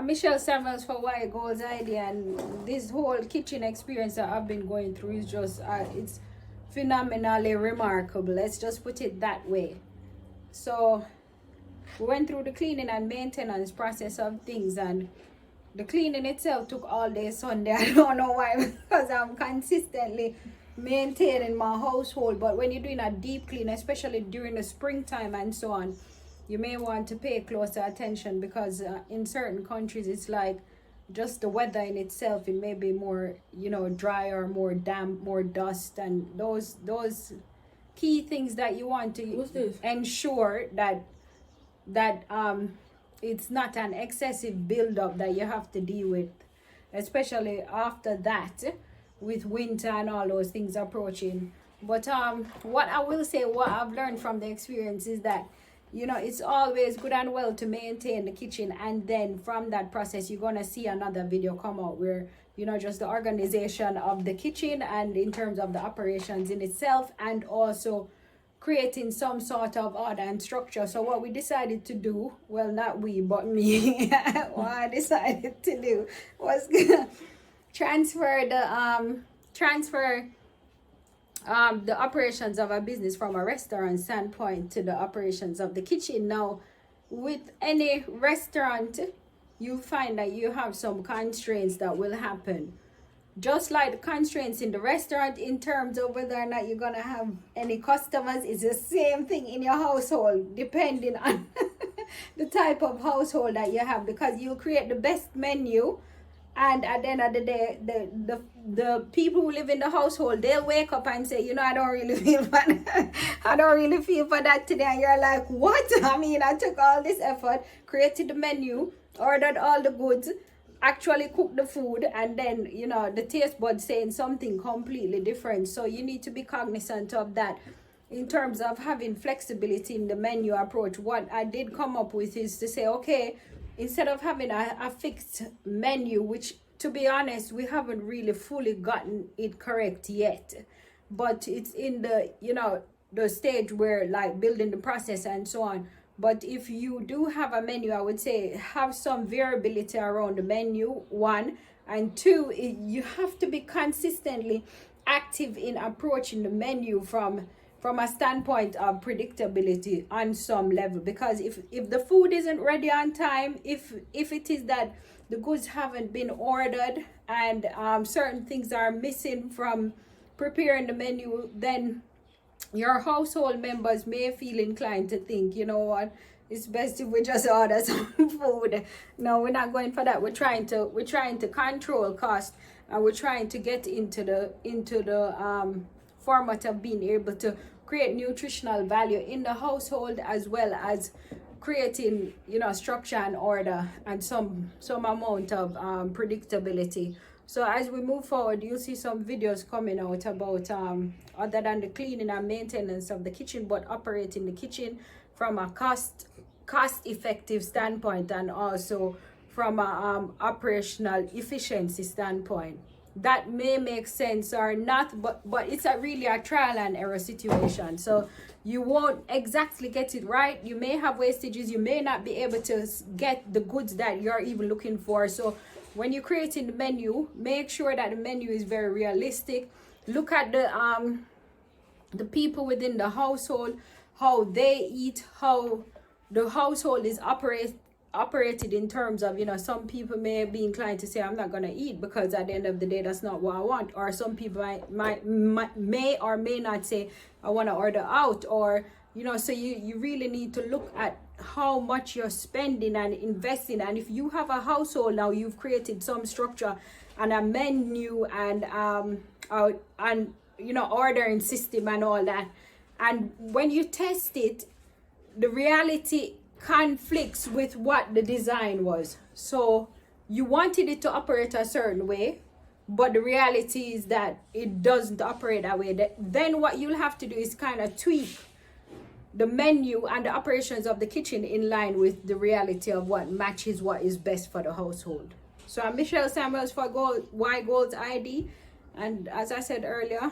I'm Michelle Samuels for Why Goals Idea, and this whole kitchen experience that I've been going through is just it's phenomenally remarkable. Let's just put it that way. So we went through the cleaning and maintenance process of things, and the cleaning itself took all day Sunday. I don't know why, because I'm consistently maintaining my household. But when you're doing a deep clean, especially during the springtime and so on, you may want to pay closer attention, because in certain countries it's like just the weather in itself, it may be more, drier, more damp, more dust, and those key things that you want to ensure that it's not an excessive buildup that you have to deal with, especially after that with winter and all those things approaching. But what I will say, what I've learned from the experience is that it's always good and well to maintain the kitchen, and then from that process you're gonna see another video come out where just the organization of the kitchen and in terms of the operations in itself, and also creating some sort of order and structure. So what we decided to do, well, not we but me, what I decided to do was transfer the operations of a business from a restaurant standpoint to the operations of the kitchen. Now, with any restaurant, you find that you have some constraints that will happen. Just like the constraints in the restaurant in terms of whether or not you're going to have any customers, is the same thing in your household, depending on the type of household that you have, because you'll create the best menu, and at the end of the day, the people who live in the household, they'll wake up and say, I don't really feel for that. I don't really feel for that today. And you're like, what? I mean, I took all this effort, created the menu, ordered all the goods, actually cooked the food, and then the taste buds saying something completely different. So you need to be cognizant of that in terms of having flexibility in the menu approach. What I did come up with is to say, okay, instead of having a fixed menu, which to be honest we haven't really fully gotten it correct yet, but it's in the the stage where like building the process and so on. But if you do have a menu, I would say have some variability around the menu, one, and two, you have to be consistently active in approaching the menu from a standpoint of predictability on some level. Because if the food isn't ready on time, if it is that the goods haven't been ordered, and certain things are missing from preparing the menu, then your household members may feel inclined to think, what, it's best if we just order some food. No, we're not going for that. We're trying to control cost, and we're trying to get into the format of being able to create nutritional value in the household, as well as creating structure and order and some amount of predictability. So as we move forward, you'll see some videos coming out about other than the cleaning and maintenance of the kitchen, but operating the kitchen from a cost effective standpoint, and also from a operational efficiency standpoint. That may make sense or not, but it's really a trial and error situation. So you won't exactly get it right. You may have wastages. You may not be able to get the goods that you're even looking for. So when you're creating the menu, make sure that the menu is very realistic. Look at the people within the household, how they eat, how the household is operated in terms of, some people may be inclined to say, I'm not going to eat, because at the end of the day, that's not what I want. Or some people may or may not say, I want to order out, or, so you really need to look at how much you're spending and investing. And if you have a household now, you've created some structure and a menu and ordering system and all that, and when you test it, the reality conflicts with what the design was. So you wanted it to operate a certain way, but the reality is that it doesn't operate that way. Then what you'll have to do is kind of tweak the menu and the operations of the kitchen in line with the reality of what matches what is best for the household. So I'm Michelle Samuels for Why Goals ID, and as I said earlier,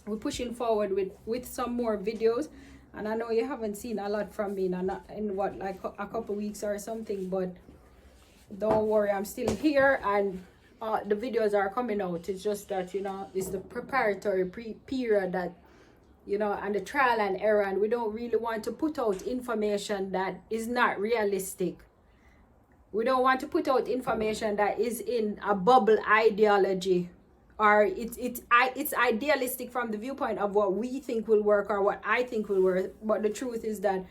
we're pushing forward with some more videos. And I know you haven't seen a lot from me in what, like a couple weeks or something, but don't worry, I'm still here, and the videos are coming out. It's just that, you know, it's the preparatory period that, you know, and the trial and error, and we don't really want to put out information that is not realistic. We don't want to put out information that is in a bubble ideology, or it's idealistic from the viewpoint of what we think will work or what I think will work, but the truth is that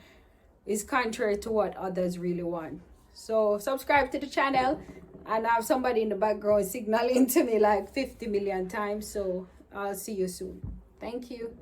is contrary to what others really want. So subscribe to the channel, and I have somebody in the background signaling to me like 50 million times. So I'll see you soon. Thank you.